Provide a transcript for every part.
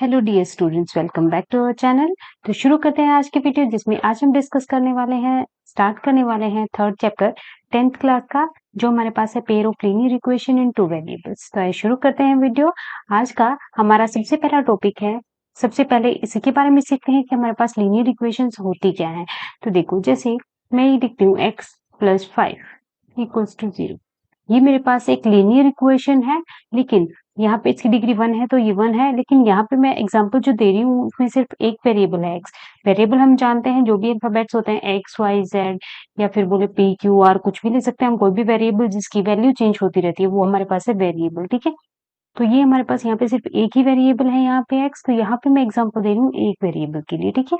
Hello dear students, welcome back to our channel. तो शुरू करते हैं आज की वीडियो, जिसमें आज हम डिस्कस करने वाले हैं, स्टार्ट करने वाले हैं थर्ड चैप्टर 10th क्लास का, जो हमारे पास है pair of linear equation in two variables. तो आइए शुरू करते हैं वीडियो। आज का हमारा सबसे पहला टॉपिक है, सबसे पहले इसी के बारे में सीखते हैं कि हमारे पास लीनियर इक्वेशंस होती क्या है। तो देखो, जैसे मैं ये लिखती हूँ x प्लस 5 इक्वल्स टू 0। ये मेरे पास एक लीनियर इक्वेशन है, लेकिन यहाँ पे इसकी डिग्री 1 है तो ये 1 है, लेकिन यहाँ पे मैं एग्जांपल जो दे रही हूँ उसमें सिर्फ एक वेरिएबल है x। वेरिएबल हम जानते हैं जो भी अल्फाबेट्स होते हैं x y z, या फिर बोले p q r, कुछ भी ले सकते हैं हम, कोई भी वेरिएबल जिसकी वैल्यू चेंज होती रहती है वो हमारे पास है वेरिएबल। ठीक है, तो ये हमारे पास यहाँ पे सिर्फ एक ही वेरिएबल है यहाँ पे x, तो यहाँ पे मैं एग्जांपल दे रही हूँ एक वेरिएबल के लिए। ठीक है,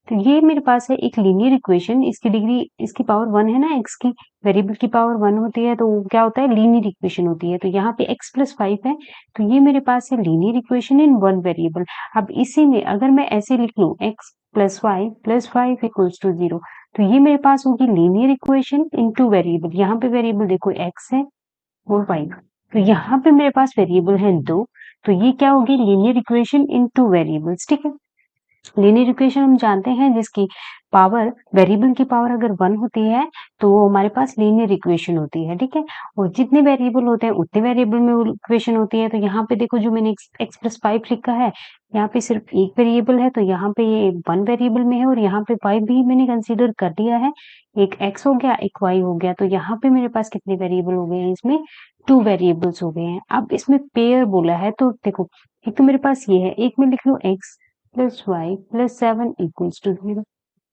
तो ये मेरे पास है एक लीनियर इक्वेशन, इसकी डिग्री, इसकी पावर 1 है ना, x की वेरिएबल की पावर 1 होती है, तो क्या होता है, लीनियर इक्वेशन होती है। तो यहाँ पे x प्लस 5 है, तो ये मेरे पास है linear equation in one variable. अब इसी में अगर मैं ऐसे लिख लूँ x प्लस 5 इक्वल्स टू 0, तो ये मेरे पास होगी linear equation in two variable. यहाँ पे वेरिएबल देखो x है और y, तो यहाँ पे मेरे पास वेरिएबल है 2, तो ये क्या होगी, linear equation in two variables. ठीक है, लीनियर इक्वेशन हम जानते हैं जिसकी पावर, वेरिएबल की पावर अगर 1 होती है तो वो हमारे पास लीनियर इक्वेशन होती है। ठीक है, और जितने वेरिएबल होते हैं उतने वेरिएबल में वो इक्वेशन होती है। तो यहाँ पे देखो, जो मैंने x प्लस 5 लिखा है, यहाँ पे सिर्फ एक वेरिएबल है, तो यहाँ पे ये 1 वेरिएबल में है, और यहाँ पे 5 भी मैंने कंसीडर कर दिया है। एक x हो गया, एक y हो गया, तो यहाँ पे मेरे पास कितने वेरिएबल हो गए हैं, इसमें 2 वेरिएबल्स हो गए हैं। अब इसमें पेयर बोला है, तो देखो, एक तो मेरे पास ये है, एक में लिख लो x plus Y plus 7 equals to 0,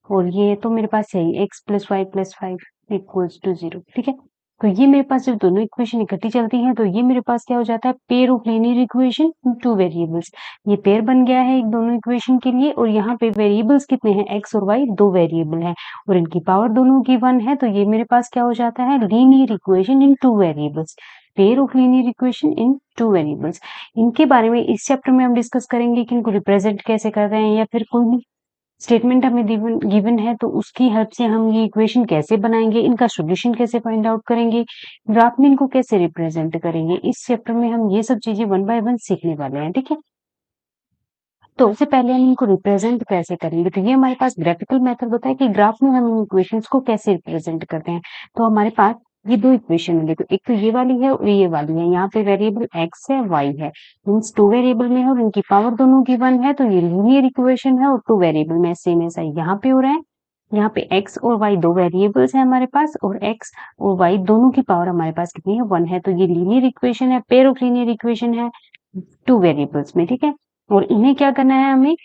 और ये तो मेरे पास है x plus Y plus 5 equals to 0। ठीक है, तो ये मेरे पास जब दोनों इक्वेशन इकट्ठी चलती हैं तो ये मेरे पास क्या हो जाता है, pair of linear equation in two variables. ये पेयर बन गया है एक दोनों इक्वेशन के लिए, और यहाँ पे वेरिएबल्स कितने हैं, x और y, दो वेरिएबल हैं, और इनकी पावर दोनों की 1 है, तो ये मेरे पास क्या हो जाता है, linear equation in two variables, pair of linear equation in two variables. इनके बारे में इस चैप्टर में हम डिस्कस करेंगे कि इनको रिप्रेजेंट कैसे कर रहे हैं, या फिर कोई भी स्टेटमेंट हमें गिवन है तो उसकी हेल्प से हम ये इक्वेशन कैसे बनाएंगे, इनका सॉल्यूशन कैसे फाइंड आउट करेंगे, ग्राफ में इनको कैसे रिप्रेजेंट करेंगे। इस चैप्टर में हम ये सब चीजें वन बाय वन सीखने वाले हैं। ठीक है, तो सबसे पहले हम इनको रिप्रेजेंट कैसे करेंगे, तो ये हमारे पास ग्राफिकल मेथड होता है कि ग्राफ में हम इन इक्वेशंस को कैसे रिप्रेजेंट करते हैं। तो हमारे पास ये दो इक्वेशन है, देखो, एक तो ये वाली है और ये वाली है। यहाँ पे वेरिएबल x है, y है, मीन्स टू वेरिएबल में है और इनकी पावर दोनों की 1 है, तो ये लीनियर इक्वेशन है, और टू वेरिएबल में सेम ऐसा यहाँ पे हो रहा है। यहाँ पे x और y दो वेरिएबल्स है हमारे पास, और x और y दोनों की पावर हमारे पास कितनी है, 1 है, तो ये लीनियर इक्वेशन है, पेयर ऑफ लीनियर इक्वेशन है टू वेरिएबल्स में। ठीक है, और इन्हें क्या करना है, हमें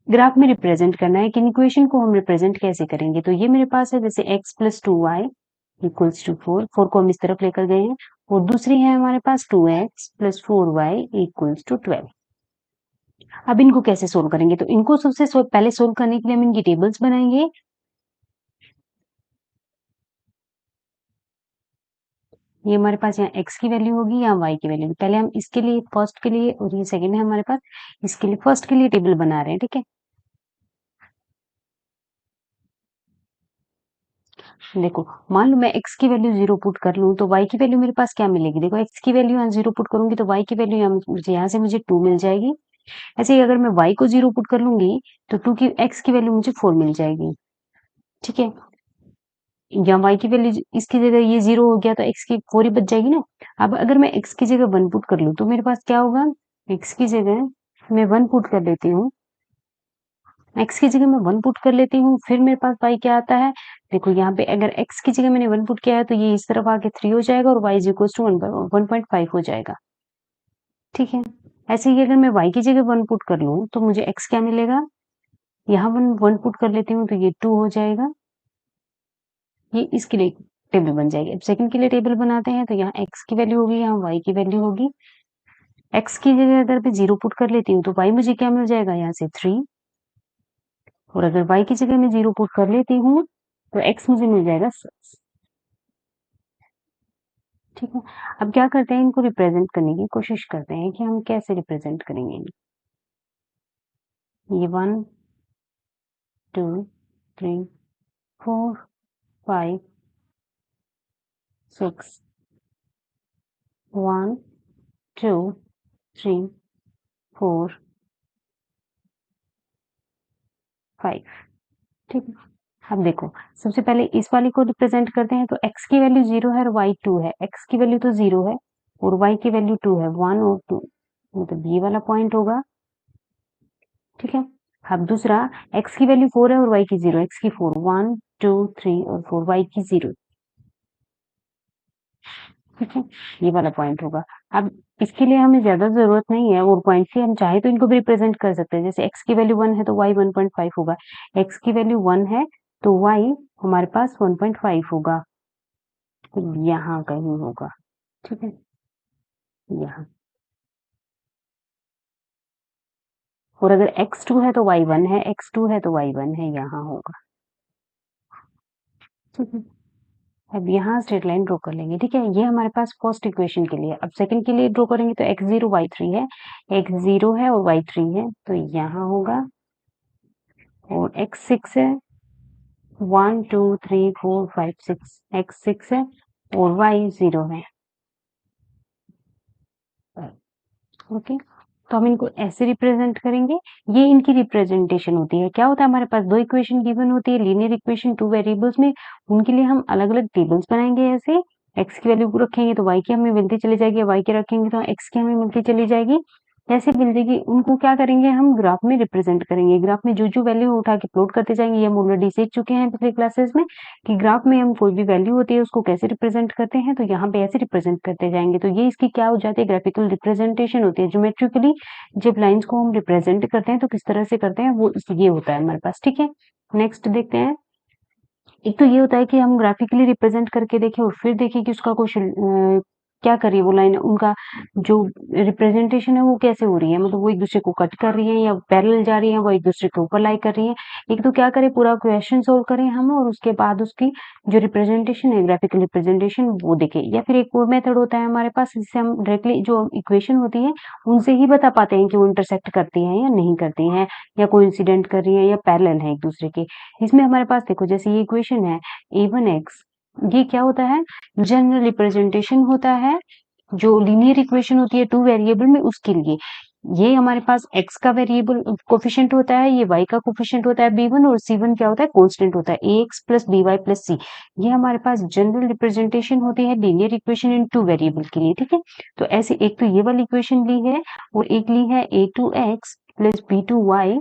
ग्राफ में रिप्रेजेंट करना है कि इक्वेशन को हम रिप्रेजेंट कैसे करेंगे। तो ये मेरे पास है, जैसे x plus 2y equals to 4 को हम इस तरफ लेकर गए हैं, और दूसरी है हमारे पास 2x plus 4y equals to 12। अब इनको कैसे सोल्व करेंगे, तो इनको सबसे पहले सोल्व करने के लिए हम इनकी टेबल्स बनाएंगे। ये हमारे पास यहाँ x की वैल्यू होगी, यहाँ y की वैल्यू होगी। पहले हम इसके लिए फर्स्ट के लिए, और ये सेकंड है हमारे पास, इसके लिए फर्स्ट के लिए टेबल बना रहे हैं। ठीक है, देखो, मान लो मैं x की वैल्यू 0 पुट कर लूं, तो y की वैल्यू मेरे पास क्या मिलेगी, देखो, x की वैल्यू यहाँ 0 पुट करूंगी तो y की वैल्यू यहाँ से मुझे 2 मिल जाएगी। ऐसे ही अगर मैं y को 0 पुट कर लूंगी तो x की वैल्यू मुझे 4 मिल जाएगी। ठीक है, या y की वैल्यू, इसकी जगह ये 0 हो गया तो x की 4 ही बच जाएगी ना। अब अगर मैं x की जगह 1 पुट कर लूं तो मेरे पास क्या होगा, x की जगह मैं 1 पुट कर लेती हूँ, x की जगह मैं 1 पुट कर लेती हूँ, फिर मेरे पास y क्या आता है, देखो, यहाँ पे अगर x की जगह मैंने 1 पुट किया है तो ये इस तरफ आके 3 हो जाएगा, और y इज इक्वल टू 1.5 हो जाएगा। ठीक है, ऐसे ही अगर मैं y की जगह 1 पुट कर लूं तो मुझे x क्या मिलेगा, यहाँ 1 पुट कर लेती हूँ तो ये 2 हो जाएगा। ये इसके लिए टेबल बन जाएगी। अब सेकंड के लिए टेबल बनाते हैं, तो यहाँ x की वैल्यू होगी, यहाँ y की वैल्यू होगी। x की जगह अगर मैं 0 पुट कर लेती हूँ तो y मुझे क्या मिल जाएगा, यहाँ से 3, और अगर y की जगह मैं 0 पुट कर लेती हूँ तो x मुझे मिल जाएगा 6। ठीक है, अब क्या करते हैं, इनको रिप्रेजेंट करने की कोशिश करते हैं कि हम कैसे रिप्रेजेंट करेंगे। ये 1 2 3 4 5 6 1 2 3 4 5। ठीक है, अब देखो सबसे पहले इस वाली को रिप्रेजेंट करते हैं, तो x की वैल्यू 0 है और y 2 है। x की वैल्यू तो 0 है और y की वैल्यू 2 है, 1 और 2, मतलब ये वाला पॉइंट होगा। ठीक है, अब दूसरा x की वैल्यू 4 है और y की 0, x की 4, 1 2 3 और 4, y की 0। ठीक है, ये वाला पॉइंट होगा। अब इसके लिए हमें ज्यादा जरूरत नहीं है और पॉइंट की, हम चाहे तो इनको भी रिप्रेजेंट कर सकते हैं। जैसे x की वैल्यू 1 है तो y 1.5 होगा, x की वैल्यू 1 है तो y हमारे पास 1.5 होगा, तो यहाँ कहीं होगा। ठीक है, यहाँ। और अगर x2 है तो y 1 है, x2 है तो y 1 है, यहाँ होगा। ठीक है, अब यहाँ स्ट्रेट लाइन ड्रॉ कर लेंगे। ठीक है, ये हमारे पास फर्स्ट इक्वेशन के लिए। अब सेकंड के लिए ड्रॉ करेंगे तो x0 y3 है, x0 है और y3 है, तो यहाँ होगा। और x6 है, 1 2 3 4 5 6, x6 है और y0 है। ओके, तो हम इनको ऐसे रिप्रेजेंट करेंगे। ये इनकी रिप्रेजेंटेशन होती है। क्या होता है, हमारे पास दो इक्वेशन गिवन होती है, लीनियर इक्वेशन टू वेरिएबल्स में। उनके लिए हम अलग अलग टेबल्स बनाएंगे। ऐसे x की वैल्यू को रखेंगे तो y की हमें मिलती चली जाएगी, y की रखेंगे तो x की हमें मिलती चली जाएगी। ऐसे मिल जाएगी, उनको क्या करेंगे, हम ग्राफ में रिप्रेजेंट करेंगे। ग्राफ में जो जो वैल्यू उठा के प्लॉट करते जाएंगे, ये हम ऑलरेडी सीख चुके हैं पिछले क्लासेस में कि ग्राफ में हम कोई भी वैल्यू होती है उसको कैसे रिप्रेजेंट करते हैं, तो यहाँ पे ऐसे रिप्रेजेंट करते जाएंगे। तो ये इसकी क्या हो जाती है, ग्राफिकल रिप्रेजेंटेशन होती है। ज्योमेट्रिकली जब लाइंस को हम रिप्रेजेंट करते हैं तो किस तरह से करते हैं, वो ये होता है हमारे पास। ठीक है, नेक्स्ट देखते हैं। एक तो ये होता है कि हम ग्राफिकली रिप्रेजेंट करके देखें और फिर देखें कि उसका क्वेश्चन क्या कर रही है वो लाइन, उनका जो रिप्रेजेंटेशन है वो कैसे हो रही है, मतलब वो एक दूसरे को कट कर रही है या पैरेलल जा रही है, वो एक दूसरे के ऊपर लाई कर रही है। एक तो क्या करें, पूरा क्वेश्चन सोल्व करें हम और उसके बाद उसकी जो रिप्रेजेंटेशन है, ग्राफिकल रिप्रेजेंटेशन, वो देखें। या फिर एक और मेथड होता है हमारे पास, जिससे हम डायरेक्टली जो इक्वेशन होती है उनसे ही बता पाते हैं कि वो इंटरसेक्ट करती हैं या नहीं करती हैं, या कोइंसिडेंट कर रही है या पैरेलल है एक दूसरे के। इसमें हमारे पास देखो, जैसे ये इक्वेशन है a1x, ये क्या होता है, जनरल रिप्रेजेंटेशन होता है जो लीनियर इक्वेशन होती है टू वेरिएबल में, उसके लिए। ये हमारे पास x का वेरिएबल कोफिशिएंट होता है, ये y का कोफिशिएंट होता है b1, और c1 क्या होता है, कांस्टेंट होता है ax plus by plus c। ये हमारे पास जनरल रिप्रेजेंटेशन होती है linear equation in two variable के लिए। ठीक है, तो ऐसे एक तो ये वाली इक्वेशन ली है और एक ली है a2x plus b2y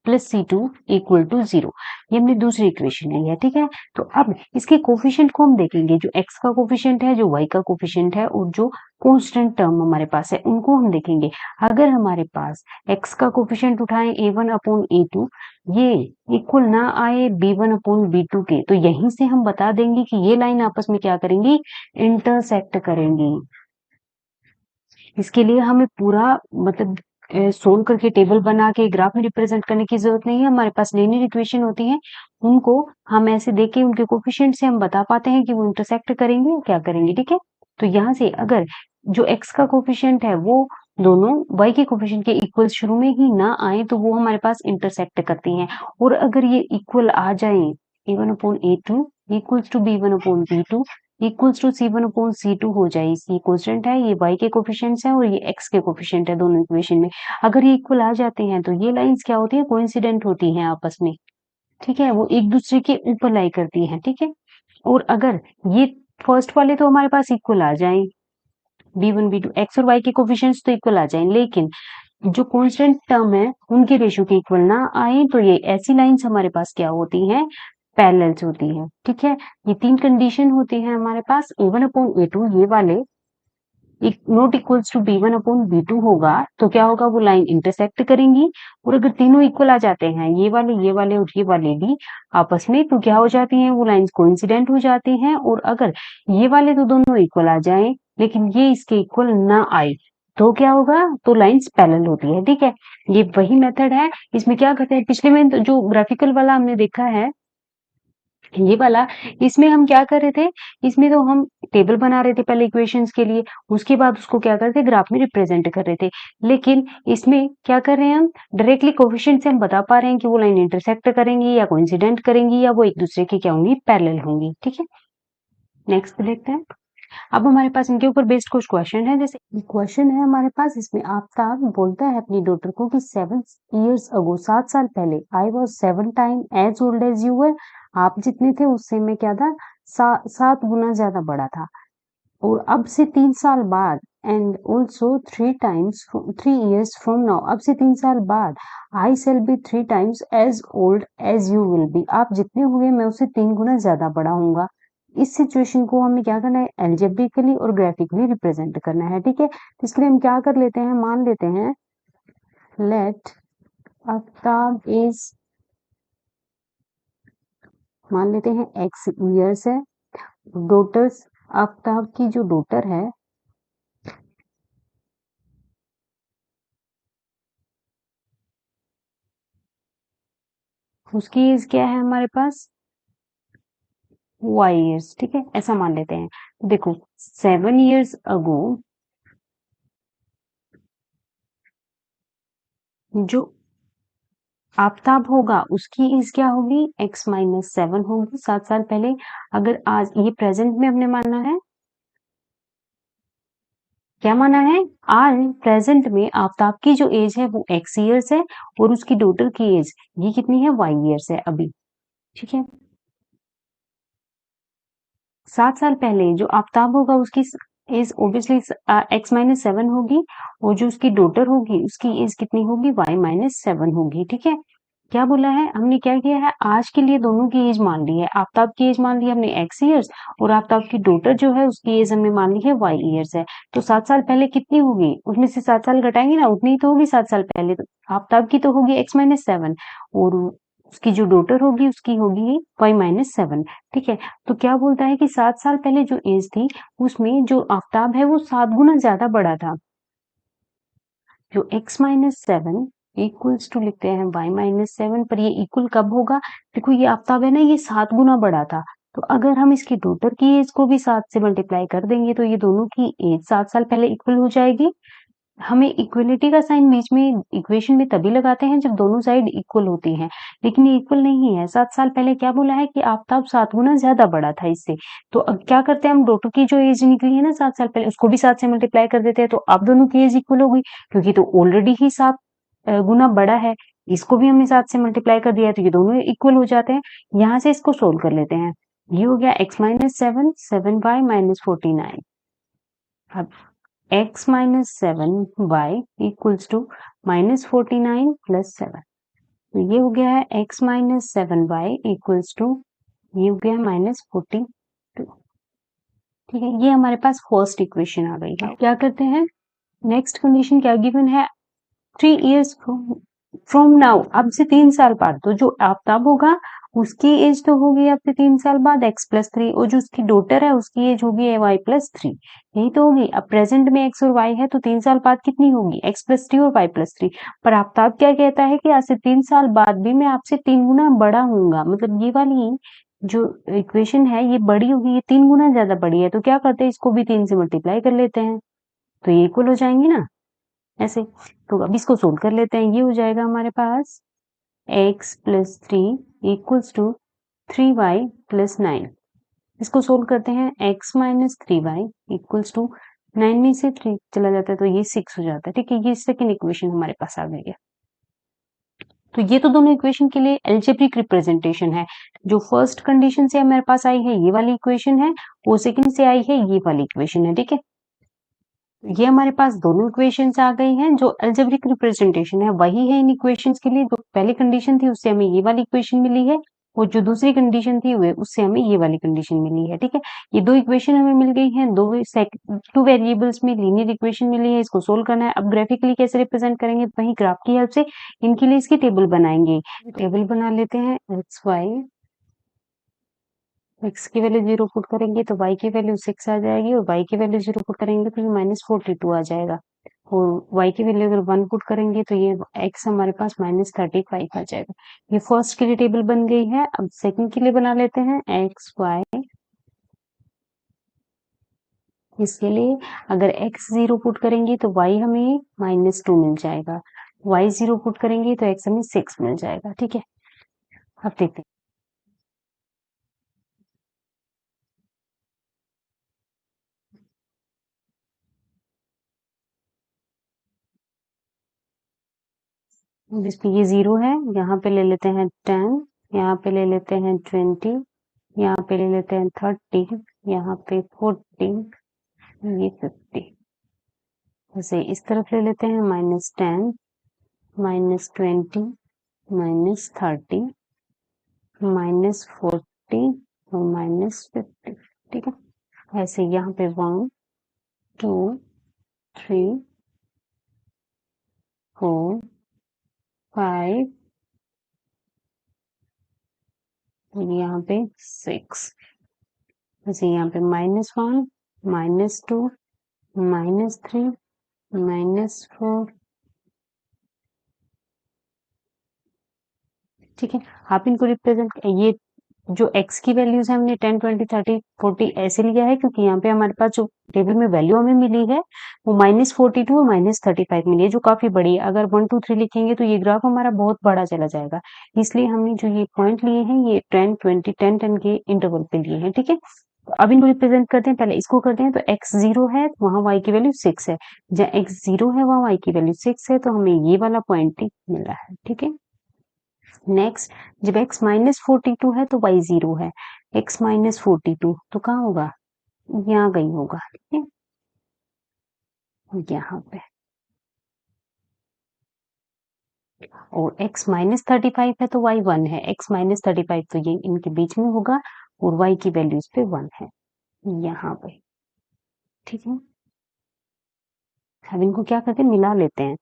plus C2 equal to 0। ये हमने दूसरी इक्वेशन ली है। ठीक है, तो अब इसके कोफिशिएंट को हम देखेंगे, जो x का कोफिशिएंट है, जो y का कोफिशिएंट है और जो कांस्टेंट टर्म हमारे पास है, उनको हम देखेंगे। अगर हमारे पास x का कोफिशिएंट उठाएं a1 अपॉन a2, ये इक्वल ना आए b1 अपॉन b2 के, तो यहीं से हम बता देंगे कि ये लाइन आपस में क्या करेंगी, इंटरसेक्ट करेंगी। इसके लिए हमें पूरा मतलब सोल्व करके टेबल बना के ग्राफ में रिप्रेजेंट करने की जरूरत नहीं है। हमारे पास लीनियर इक्वेशन होती है, उनको हम ऐसे देख के उनके कोफिशिएंट से हम बता पाते हैं कि वो इंटरसेक्ट करेंगे या क्या करेंगे। ठीक है, तो यहाँ से अगर जो x का कोफिशिएंट है वो दोनों y के कोफिशिएंट के इक्वल शुरू में ही ना आए, तो वो हमारे पास इंटरसेक्ट करती हैं। और अगर ये इक्वल आ जाए, a1 upon a2 equals to b1 upon b2 equals to C1 upon C2 हो जाए। C कांस्टेंट है, ये y के कोफिशिएंट्स हैं और ये x के कोफिशिएंट है दोनों इक्वेशन में। अगर ये इक्वल आ जाते हैं तो ये लाइंस क्या होती है, कोइंसिडेंट होती हैं आपस में। ठीक है, वो एक दूसरे के ऊपर लाई करती हैं। ठीक है, और अगर ये फर्स्ट वाले तो हमारे पास इक्वल आ जाए, b1 b2 x और y के कोफिशिएंट्स तो इक्वल आ जाए, लेकिन जो कांस्टेंट टर्म है उनके रेशियो के इक्वल ना आए, तो ये ऐसी लाइंस हमारे पास क्या होती हैं, पैरेलल्स होती हैं। ठीक है, ये तीन कंडीशन होती हैं हमारे पास। a1 अपॉन a2 ये वाले not equals to b1 upon b2 होगा, तो क्या होगा, वो लाइन इंटरसेक्ट करेंगी। और अगर तीनों इक्वल आ जाते हैं, ये वाले और ये वाले भी आपस में, तो क्या हो जाती हैं, वो लाइंस कोइंसिडेंट हो जाती हैं। और अगर ये वाले तो दोनों इक्वल आ जाएं लेकिन ये इसके इक्वल ना आए, तो क्या होगा, तो लाइंस पैरेलल होती है। ठीक है, ये वही मेथड है। इसमें क्या करते हैं, पिछले में जो ग्राफिकल वाला हमने देखा है, ये वाला, इसमें हम क्या कर रहे थे, इसमें तो हम टेबल बना रहे थे पहले इक्वेशंस के लिए, उसके बाद उसको क्या करते ग्राफ में रिप्रेजेंट कर रहे थे। लेकिन इसमें क्या कर रहे हैं, हम डायरेक्टली कोफिशिएंट से हम बता पा रहे हैं कि वो लाइन इंटरसेक्ट करेंगी या कोइंसिडेंट करेंगी या वो एक दूसरे की क्या होंगी, पैरेलल होंगी। ठीक है, नेक्स्ट देखते हैं। अब हमारे पास इनके ऊपर बेस्ड कुछ क्वेश्चन है। जैसे क्वेश्चन है हमारे पास, इसमें आफ्ताब बोलता है अपनी डॉटर को कि 7 years ago, 7 साल पहले, I was 7 times as old as you were, आप जितने थे उससे मैं क्या था, 7 गुना ज्यादा बड़ा था। और अब से 3 साल बाद, and also 3 years from now, अब से 3 साल बाद, I shall be 3 times as old as you will be, आप जितने हुए मैं उससे 3 गुना ज्यादा बड़ा हूंगा। इस सिचुएशन को हमें क्या करना है, एल्जेब्रिकली और ग्राफिकली रिप्रेजेंट करना है। ठीक है, तो इसके लिए हम क्या कर लेते हैं, मान लेते हैं लेट आफ्ताब इज, मान लेते हैं x years है, डॉटर्स, आफ्ताब की जो डॉटर है उसकी एज क्या है हमारे पास, y years। ठीक है, ऐसा मान लेते हैं। तो देखो 7 years ago जो आफ्ताब होगा उसकी एज क्या होगी, x-7 होगी, 7 साल पहले। अगर आज ये प्रेजेंट में हमने माना है, क्या माना है, आज प्रेजेंट में आफ्ताब की जो एज है वो x years है, और उसकी डॉटर की एज ये कितनी है, y years है अभी। ठीक है, 7 साल पहले जो आफ्ताब होगा उसकी एज ऑब्वियसली x-7 होगी, और जो उसकी डॉटर होगी उसकी एज कितनी होगी, y-7 होगी। ठीक है, क्या बोला है हमने, क्या किया है, आज के लिए दोनों की एज मान ली है, आफ्ताब की एज मान ली है हमने x years, और आफ्ताब की डॉटर जो है उसकी एज हमने मान ली है y years है। तो 7 साल पहले कितनी होगी, उसमें से 7 साल घटाएंगे ना, उतनी ही तो होगी 7 साल पहले, तो आफ्ताब की तो होगी x-7, और उसकी जो डॉटर होगी उसकी होगी y-7। ठीक है, तो क्या बोलता है कि 7 साल पहले जो एज थी उसमें जो आफ्ताब है वो 7 गुना ज्यादा बड़ा था। जो x-7 इक्वल्स टू लिखते हैं y-7, पर ये इक्वल कब होगा, देखो ये आफ्ताब है ना, ये 7 गुना बड़ा था, तो अगर हम इसकी डॉटर की एज को भी 7 से मल्टीप्लाई कर देंगे तो ये दोनों की एज 7 साल पहले इक्वल हो जाएगी। हमें इक्वलिटी का साइन बीच में इक्वेशन में तभी लगाते हैं जब दोनों साइड इक्वल होती हैं, लेकिन ये इक्वल नहीं है। 7 साल पहले क्या बोला है कि आफ्ताब 7 गुना ज्यादा बड़ा था इससे, तो अब क्या करते हैं हम, डॉटर की जो एज निकली है ना 7 साल पहले, उसको भी 7 से मल्टीप्लाई कर देते हैं, तो अब दोनों की एज इक्वल होगी, क्योंकि तो ऑलरेडी ही 7 गुना बड़ा है, इसको भी हमने 7 से मल्टीप्लाई कर दिया है, तो ये दोनों इक्वल हो जाते हैं। यहाँ से इसको सोल्व कर लेते हैं, ये हो गया x-7, 7y-49। अब x-7y इक्वल्स टू -49 प्लस 7, तो ये हो गया है x-7y इक्वल्स टू, ये हो गया -42। ठीक है, ये हमारे पास फर्स्ट इक्वेशन आ गई है। क्या करते हैं, नेक्स्ट कंडीशन क्या गिवन है, 3 years फ्रॉम नाउ, अब से 3 साल बाद, तो जो आफ्ताब होगा उसकी एज तो होगी अब से 3 साल बाद x+3, और जो उसकी डॉटर है उसकी एज होगी y+3, यही तो होगी। अब प्रेजेंट में x और y है, तो 3 साल बाद कितनी होगी, x+3 और y+3। पर आफ्ताब क्या कहता है कि आज से 3 साल बाद भी मैं आपसे 3 गुना बड़ा हूंगा, मतलब ये वाली जो इक्वेशन है ये बड़ी होगी, ये 3 गुना ज्यादा बड़ी है, तो क्या करते हैं, इसको भी 3 से मल्टीप्लाई कर लेते हैं, तो ये इक्वल हो जाएंगी ना ऐसे। तो अब इसको सोल्व कर लेते हैं, ये हो जाएगा हमारे पास x+3 इक्वल्स टू 3y+9। इसको सोल्व करते हैं, x-3y इक्वल्स टू 9 में से 3 चला जाता है तो ये 6 हो जाता है। ठीक है, ये सेकंड इक्वेशन हमारे पास आ गई है। तो ये तो दोनों इक्वेशन के लिए एल्जेब्रिक रिप्रेजेंटेशन है। जो फर्स्ट कंडीशन से हमारे पास आई है ये वाली इक्वेशन है, वो सेकंड से आई है ये वाली इक्वेशन है। ठीक है, ये हमारे पास दोनों इक्वेशंस आ गई हैं। जो अलजेब्रिक रिप्रेजेंटेशन है वही है इन इक्वेशंस के लिए, जो पहली कंडीशन थी उससे हमें ये वाली इक्वेशन मिली है, और जो दूसरी कंडीशन थी वो उससे हमें ये वाली कंडीशन मिली है। ठीक है, ये दो इक्वेशन हमें मिल गई हैं, टू वेरिएबल्स में लीनियर इक्वेशन मिली है, इसको सोल्व करना है। अब ग्राफिकली कैसे रिप्रेजेंट करेंगे, वही ग्राफ की हेल्प से इनके लिए इसकी टेबल बनाएंगे। टेबल बना लेते हैं, एक्स वाई, x की वैल्यू 0 पुट करेंगे तो y की वैल्यू 6 आ जाएगी, और y की वैल्यू 0 पुट करेंगे तो ये -42 आ जाएगा, और y की वैल्यू अगर 1 पुट करेंगे तो ये x हमारे पास -35 आ जाएगा। ये फर्स्ट के लिए टेबल बन गई है। अब सेकंड के लिए बना लेते हैं, x y, इसके लिए अगर x 0 पुट करेंगे तो y हमें -2 मिल जाएगा, y 0 पुट करेंगे तो x हमें 6 मिल जाएगा। ठीक है, अब देखते हैं। जिसमें ये 0 है, यहाँ पे ले लेते हैं 10, यहाँ पे ले लेते हैं 20, यहाँ पे ले लेते हैं 30, यहाँ पे 40, ये 50। ऐसे इस तरफ ले लेते हैं -10, -20, -30, -40 और -50। ठीक है, ऐसे यहाँ पे 1 2 3 4 5 और यहाँ पे 6। ऐसे यहाँ पे -1 -2 -3 -4। ठीक है, आप इनको रिप्रेजेंट, ये जो x की वैल्यूज है हमने 10 20 30 40 ऐसे लिया है क्योंकि यहाँ पे हमारे पास जो टेबल में वैल्यू हमें मिली है वो -42 और -35 मिली है, जो काफी बड़ी है। अगर 1 2 3 लिखेंगे तो ये ग्राफ हमारा बहुत बड़ा चला जाएगा, इसलिए हमने जो ये पॉइंट लिए हैं ये 10 20 10 10 के इंटरवल पे लिए हैं। ठीक है, तो अब इनको रिप्रेजेंट करते हैं। पहले इसको करते हैं, तो x 0 है वहां y की वैल्यू 6 है, जहाँ x 0 है वहां y की वैल्यू 6 है, तो हमें ये वाला पॉइंट मिला है। ठीक है, नेक्स्ट जब x -42 है तो y 0 है, x -42 तो कहाँ होगा, यहाँ कहीं होगा। ठीक है, यहाँ पे। और x -35 है तो y 1 है, x -35 तो ये इनके बीच में होगा और y की वैल्यूज पे 1 है यहाँ पे। ठीक है, अब इनको क्या करते हैं, मिला लेते हैं।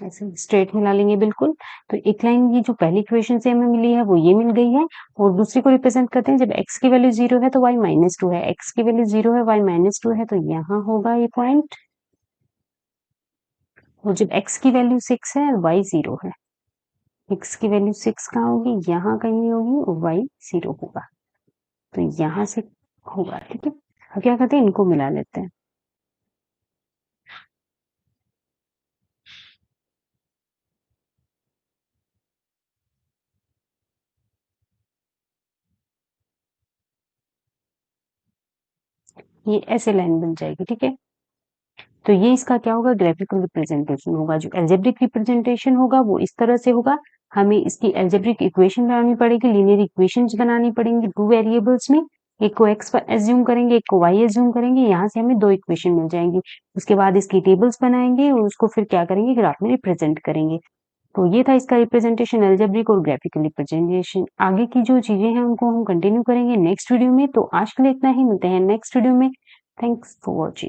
ऐसे स्ट्रेट मिला लेंगे बिल्कुल। तो एक लाइन ये जो पहली इक्वेशन से हमें मिली है वो ये मिल गई है, और दूसरी को रिप्रेजेंट करते हैं। जब x की वैल्यू 0 है तो y -2 है, x की वैल्यू 0 है y -2 है, तो यहाँ होगा ये पॉइंट। और जब x की वैल्यू 6 है y 0 है, x की वैल्यू 6 कहाँ होगी, यहाँ कहीं होगी, और y 0 होगा, तो यहाँ से होगा। ठीक है, अब क्या करते हैं, इनको मिला लेते हैं। ये ऐसे लाइन बन जाएगी। ठीक है, तो ये इसका क्या होगा, ग्राफिकल रिप्रेजेंटेशन होगा। जो एल्जेब्रिक रिप्रेजेंटेशन होगा वो इस तरह से होगा। हमें इसकी एल्जेब्रिक इक्वेशन बनानी पड़ेगी, लीनियर इक्वेशंस बनानी पड़ेंगी 2 वेरिएबल्स में। एक को x पर एज्यूम करेंगे, एक को y एज्यूम करेंगे, यहाँ से हमें 2 इक्वेशन मिल जाएंगी। उसके बाद इसकी टेबल्स बनाएंगे और उसको फिर क्या करेंगे, ग्राफ में रिप्रेजेंट करेंगे। तो ये था इसका रिप्रेजेंटेशन, एल्जेब्रिक और ग्राफिकल रिप्रेजेंटेशन। आगे की जो चीजें हैं उनको हम कंटिन्यू करेंगे नेक्स्ट वीडियो में। तो आज के लिए इतना ही, मिलते हैं नेक्स्ट वीडियो में। Thanks for watching.